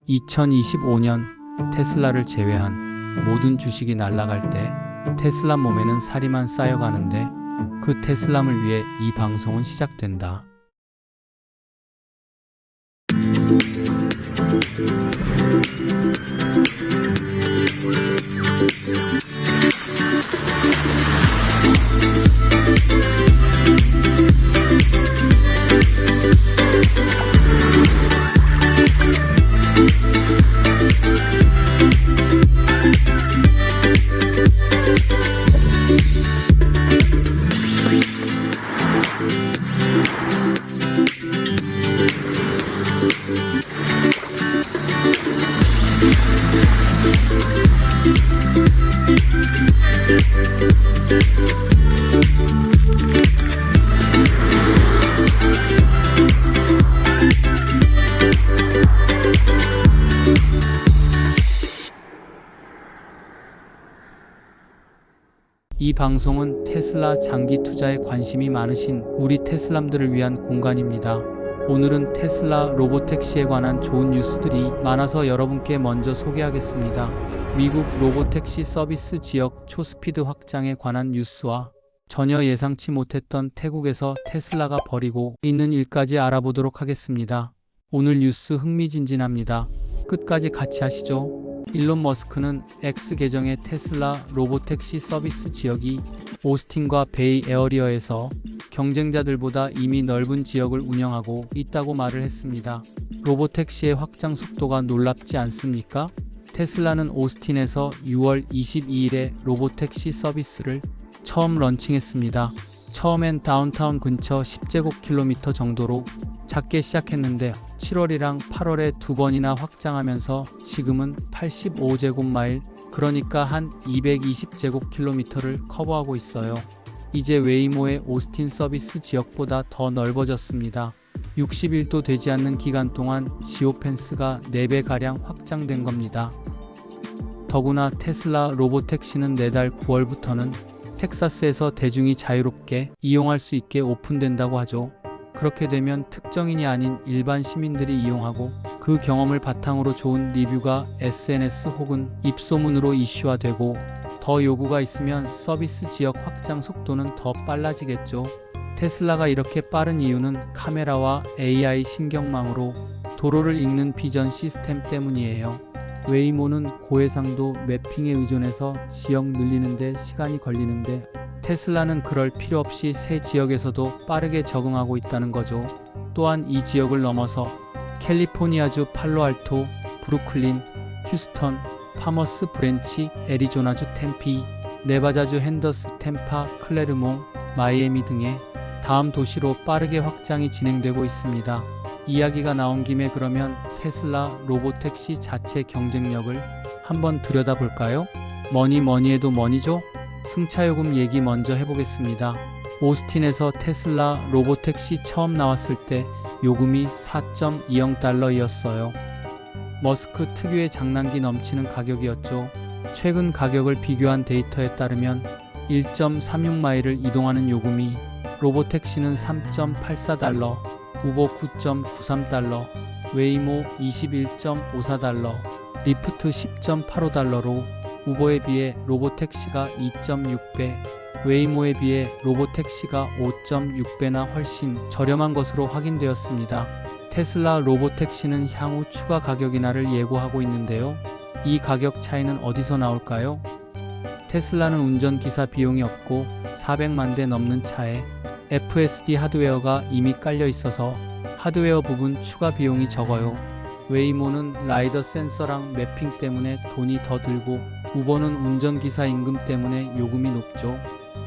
2025년 테슬라를 제외한 모든 주식이 날아갈 때 테슬라 몸에는 살이만 쌓여가는데 그 테슬람을 위해 이 방송은 시작된다. 이 방송은 테슬라 장기 투자에 관심이 많으신 우리 테슬람들을 위한 공간입니다. 오늘은 테슬라 로보택시에 관한 좋은 뉴스들이 많아서 여러분께 먼저 소개하겠습니다. 미국 로보택시 서비스 지역 초스피드 확장에 관한 뉴스와 전혀 예상치 못했던 태국에서 테슬라가 벌이고 있는 일까지 알아보도록 하겠습니다. 오늘 뉴스 흥미진진합니다. 끝까지 같이 하시죠. 일론 머스크는 X 계정의 테슬라 로보택시 서비스 지역이 오스틴과 베이 에어리어에서 경쟁자들보다 이미 넓은 지역을 운영하고 있다고 말을 했습니다. 로보택시의 확장 속도가 놀랍지 않습니까? 테슬라는 오스틴에서 6월 22일에 로보택시 서비스를 처음 런칭했습니다. 처음엔 다운타운 근처 10제곱킬로미터 정도로 작게 시작했는데 7월이랑 8월에 2번이나 확장하면서 지금은 85제곱마일, 그러니까 한 220제곱킬로미터를 커버하고 있어요. 이제 웨이모의 오스틴 서비스 지역보다 더 넓어졌습니다. 60일도 되지 않는 기간 동안 지오펜스가 4배가량 확장된 겁니다. 더구나 테슬라 로보택시는 내달 9월부터는 텍사스에서 대중이 자유롭게 이용할 수 있게 오픈된다고 하죠. 그렇게 되면 특정인이 아닌 일반 시민들이 이용하고 그 경험을 바탕으로 좋은 리뷰가 SNS 혹은 입소문으로 이슈화되고 더 요구가 있으면 서비스 지역 확장 속도는 더 빨라지겠죠. 테슬라가 이렇게 빠른 이유는 카메라와 AI 신경망으로 도로를 읽는 비전 시스템 때문이에요. 웨이모는 고해상도 매핑에 의존해서 지역 늘리는데 시간이 걸리는데 테슬라는 그럴 필요 없이 새 지역에서도 빠르게 적응하고 있다는 거죠. 또한 이 지역을 넘어서 캘리포니아주 팔로알토, 브루클린, 휴스턴, 파머스 브랜치, 애리조나주 템피, 네바다주 핸더스, 템파, 클레르몽, 마이애미 등의 다음 도시로 빠르게 확장이 진행되고 있습니다. 이야기가 나온 김에 그러면 테슬라 로보택시 자체 경쟁력을 한번 들여다볼까요? 뭐니 해도 뭐니죠? 승차요금 얘기 먼저 해보겠습니다. 오스틴에서 테슬라 로보택시 처음 나왔을 때 요금이 4.20달러였어요. 머스크 특유의 장난기 넘치는 가격이었죠. 최근 가격을 비교한 데이터에 따르면 1.36마일을 이동하는 요금이 로보택시는 3.84달러, 우버 9.93달러, 웨이모 21.54달러, 리프트 10.85달러로 우버에 비해 로보택시가 2.6배, 웨이모에 비해 로보택시가 5.6배나 훨씬 저렴한 것으로 확인되었습니다. 테슬라 로보택시는 향후 추가 가격 인하를 예고하고 있는데요. 이 가격 차이는 어디서 나올까요? 테슬라는 운전기사 비용이 없고 400만 대 넘는 차에 FSD 하드웨어가 이미 깔려 있어서 하드웨어 부분 추가 비용이 적어요. 웨이모는 라이더 센서랑 매핑 때문에 돈이 더 들고 우버는 운전기사 임금 때문에 요금이 높죠.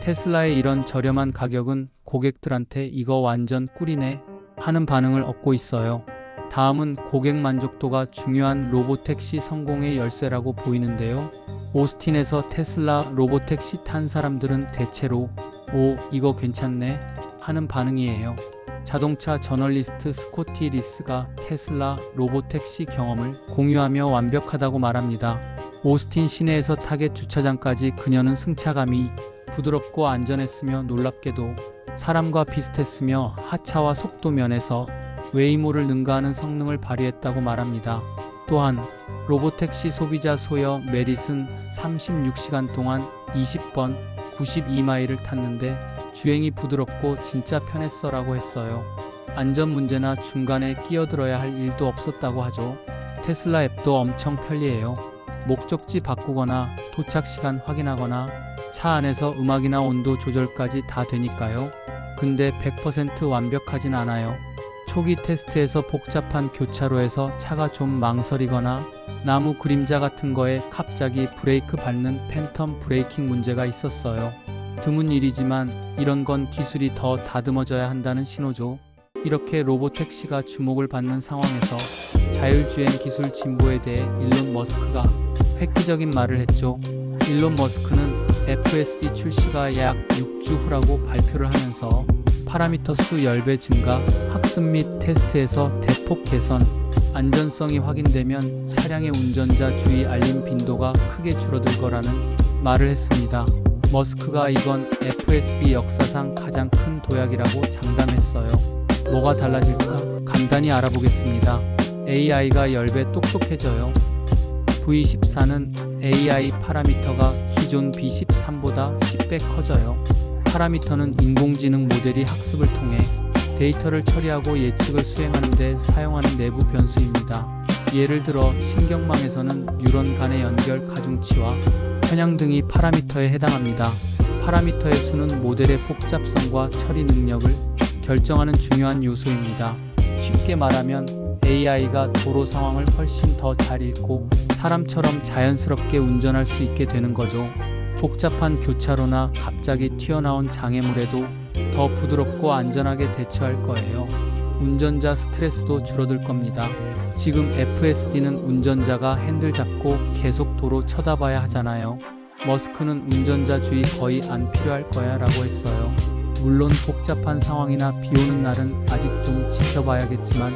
테슬라의 이런 저렴한 가격은 고객들한테 이거 완전 꿀이네 하는 반응을 얻고 있어요. 다음은 고객 만족도가 중요한 로보택시 성공의 열쇠라고 보이는데요. 오스틴에서 테슬라 로보택시 탄 사람들은 대체로 오, 이거 괜찮네 하는 반응이에요. 자동차 저널리스트 스코티 리스가 테슬라 로보택시 경험을 공유하며 완벽하다고 말합니다. 오스틴 시내에서 타겟 주차장까지 그녀는 승차감이 부드럽고 안전했으며 놀랍게도 사람과 비슷했으며 하차와 속도 면에서 웨이모를 능가하는 성능을 발휘했다고 말합니다. 또한 로보택시 소비자 소여 메릿은 36시간 동안 20번 92마일을 탔는데 주행이 부드럽고 진짜 편했어 라고 했어요. 안전 문제나 중간에 끼어들어야 할 일도 없었다고 하죠. 테슬라 앱도 엄청 편리해요. 목적지 바꾸거나 도착 시간 확인하거나 차 안에서 음악이나 온도 조절까지 다 되니까요. 근데 100% 완벽하진 않아요. 초기 테스트에서 복잡한 교차로에서 차가 좀 망설이거나 나무 그림자 같은 거에 갑자기 브레이크 밟는 팬텀 브레이킹 문제가 있었어요. 드문 일이지만 이런 건 기술이 더 다듬어져야 한다는 신호죠. 이렇게 로보택시가 주목을 받는 상황에서 자율주행 기술 진보에 대해 일론 머스크가 획기적인 말을 했죠. 일론 머스크는 FSD 출시가 약 6주 후라고 발표를 하면서 파라미터 수 10배 증가, 학습 및 테스트에서 대폭 개선, 안전성이 확인되면 차량의 운전자 주의 알림 빈도가 크게 줄어들 거라는 말을 했습니다. 머스크가 이건 FSD 역사상 가장 큰 도약이라고 장담했어요. 뭐가 달라질까? 간단히 알아보겠습니다. AI가 10배 똑똑해져요. V14는 AI 파라미터가 기존 B13보다 10배 커져요. 파라미터는 인공지능 모델이 학습을 통해 데이터를 처리하고 예측을 수행하는 데 사용하는 내부 변수입니다. 예를 들어 신경망에서는 뉴런 간의 연결 가중치와 편향 등이 파라미터에 해당합니다. 파라미터의 수는 모델의 복잡성과 처리 능력을 결정하는 중요한 요소입니다. 쉽게 말하면 AI가 도로 상황을 훨씬 더 잘 읽고 사람처럼 자연스럽게 운전할 수 있게 되는 거죠. 복잡한 교차로나 갑자기 튀어나온 장애물에도 더 부드럽고 안전하게 대처할 거예요. 운전자 스트레스도 줄어들 겁니다. 지금 FSD는 운전자가 핸들 잡고 계속 도로 쳐다봐야 하잖아요. 머스크는 운전자 주의 거의 안 필요할 거야 라고 했어요. 물론 복잡한 상황이나 비 오는 날은 아직 좀 지켜봐야겠지만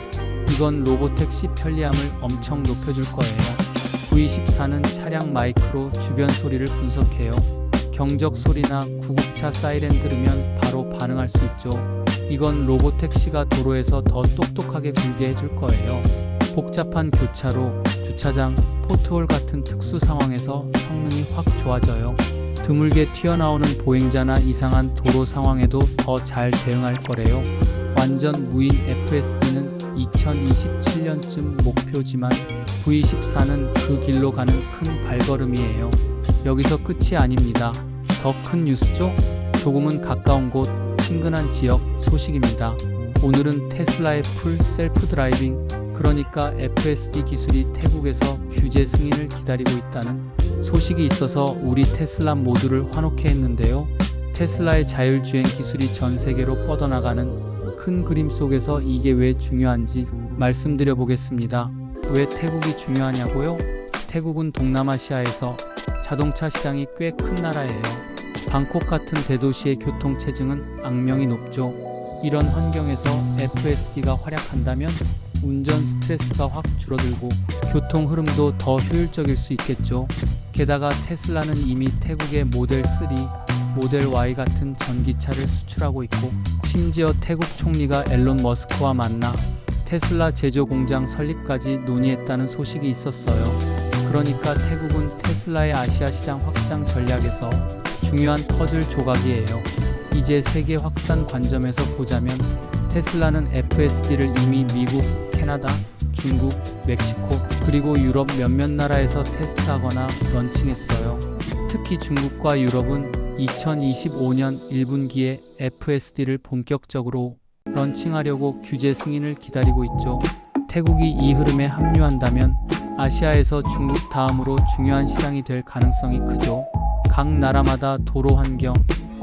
이건 로보택시 편리함을 엄청 높여줄 거예요. V14는 차량 마이크로 주변 소리를 분석해요. 경적 소리나 구급차 사이렌 들으면 바로 반응할 수 있죠. 이건 로보택시가 도로에서 더 똑똑하게 굴게 해줄 거예요. 복잡한 교차로, 주차장, 포트홀 같은 특수 상황에서 성능이 확 좋아져요. 드물게 튀어나오는 보행자나 이상한 도로 상황에도 더 잘 대응할 거래요. 완전 무인 FSD는 2027년쯤 목표지만 V14는 그 길로 가는 큰 발걸음이에요. 여기서 끝이 아닙니다. 더 큰 뉴스죠? 조금은 가까운 곳, 친근한 지역 소식입니다. 오늘은 테슬라의 풀 셀프 드라이빙, 그러니까 FSD 기술이 태국에서 규제 승인을 기다리고 있다는 소식이 있어서 우리 테슬라 모두를 환호케 했는데요. 테슬라의 자율주행 기술이 전 세계로 뻗어나가는 큰 그림 속에서 이게 왜 중요한지 말씀드려 보겠습니다. 왜 태국이 중요하냐고요? 태국은 동남아시아에서 자동차 시장이 꽤 큰 나라예요. 방콕 같은 대도시의 교통체증은 악명이 높죠. 이런 환경에서 FSD가 활약한다면 운전 스트레스가 확 줄어들고 교통 흐름도 더 효율적일 수 있겠죠. 게다가 테슬라는 이미 태국의 모델 3, 모델 Y 같은 전기차를 수출하고 있고 심지어 태국 총리가 앨런 머스크와 만나 테슬라 제조 공장 설립까지 논의했다는 소식이 있었어요. 그러니까 태국은 테슬라의 아시아 시장 확장 전략에서 중요한 퍼즐 조각이에요. 이제 세계 확산 관점에서 보자면 테슬라는 FSD를 이미 미국, 캐나다, 중국, 멕시코, 그리고 유럽 몇몇 나라에서 테스트하거나 런칭했어요. 특히 중국과 유럽은 2025년 1분기에 FSD를 본격적으로 런칭하려고 규제 승인을 기다리고 있죠. 태국이 이 흐름에 합류한다면 아시아에서 중국 다음으로 중요한 시장이 될 가능성이 크죠. 각 나라마다 도로 환경,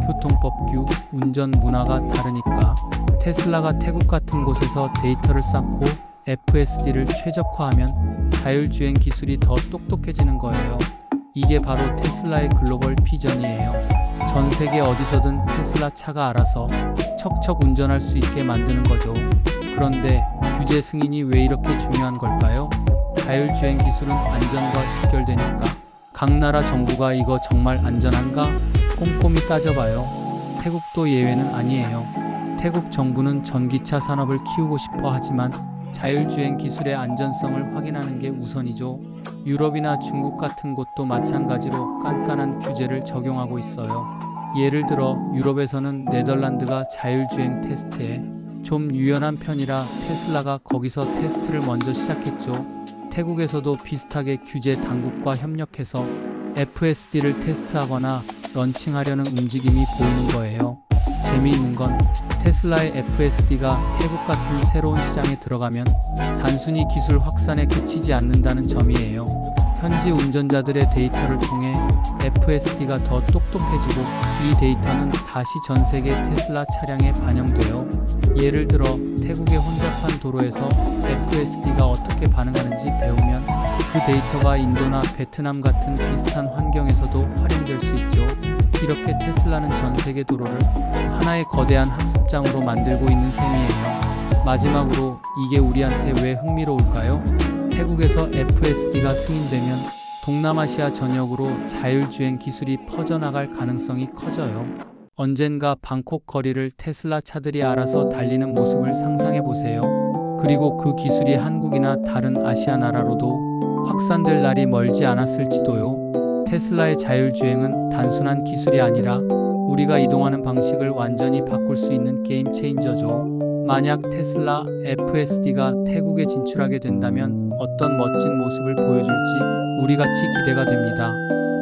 교통법규, 운전 문화가 다르니까 테슬라가 태국 같은 곳에서 데이터를 쌓고 FSD를 최적화하면 자율주행 기술이 더 똑똑해지는 거예요. 이게 바로 테슬라의 글로벌 비전이에요. 전 세계 어디서든 테슬라 차가 알아서 척척 운전할 수 있게 만드는 거죠. 그런데 규제 승인이 왜 이렇게 중요한 걸까요? 자율주행 기술은 안전과 직결되니까. 각 나라 정부가 이거 정말 안전한가? 꼼꼼히 따져봐요. 태국도 예외는 아니에요. 태국 정부는 전기차 산업을 키우고 싶어 하지만 자율주행 기술의 안전성을 확인하는 게 우선이죠. 유럽이나 중국 같은 곳도 마찬가지로 깐깐한 규제를 적용하고 있어요. 예를 들어 유럽에서는 네덜란드가 자율주행 테스트에 좀 유연한 편이라 테슬라가 거기서 테스트를 먼저 시작했죠. 태국에서도 비슷하게 규제 당국과 협력해서 FSD를 테스트하거나 런칭하려는 움직임이 보이는 거예요. 재미있는 건 테슬라의 FSD가 태국 같은 새로운 시장에 들어가면 단순히 기술 확산에 그치지 않는다는 점이에요. 현지 운전자들의 데이터를 통해 FSD가 더 똑똑해지고 이 데이터는 다시 전 세계 테슬라 차량에 반영돼요. 예를 들어 태국의 혼잡한 도로에서 FSD가 어떻게 반응하는지 배우면 그 데이터가 인도나 베트남 같은 비슷한 환경에서도 활용될 수 있죠. 이렇게 테슬라는 전 세계 도로를 하나의 거대한 학습장으로 만들고 있는 셈이에요. 마지막으로 이게 우리한테 왜 흥미로울까요? 태국에서 FSD가 승인되면 동남아시아 전역으로 자율주행 기술이 퍼져나갈 가능성이 커져요. 언젠가 방콕 거리를 테슬라 차들이 알아서 달리는 모습을 상상해 보세요. 그리고 그 기술이 한국이나 다른 아시아 나라로도 확산될 날이 멀지 않았을지도요. 테슬라의 자율주행은 단순한 기술이 아니라 우리가 이동하는 방식을 완전히 바꿀 수 있는 게임 체인저죠. 만약 테슬라 FSD가 태국에 진출하게 된다면 어떤 멋진 모습을 보여줄지 우리 같이 기대가 됩니다.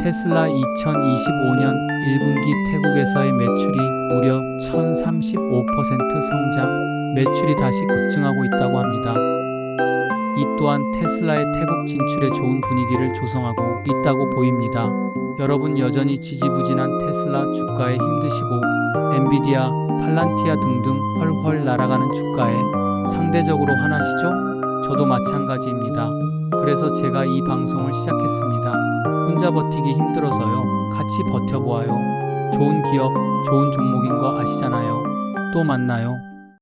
테슬라 2025년 1분기 태국에서의 매출이 무려 1035% 성장, 매출이 다시 급증하고 있다고 합니다. 이 또한 테슬라의 태국 진출에 좋은 분위기를 조성하고 있다고 보입니다. 여러분 여전히 지지부진한 테슬라 주가에 힘드시고 엔비디아, 팔란티아 등등 헐헐 날아가는 주가에 상대적으로 화나시죠? 저도 마찬가지입니다. 그래서 제가 이 방송을 시작했습니다. 혼자 버티기 힘들어서요. 같이 버텨보아요. 좋은 기업, 좋은 종목인 거 아시잖아요. 또 만나요.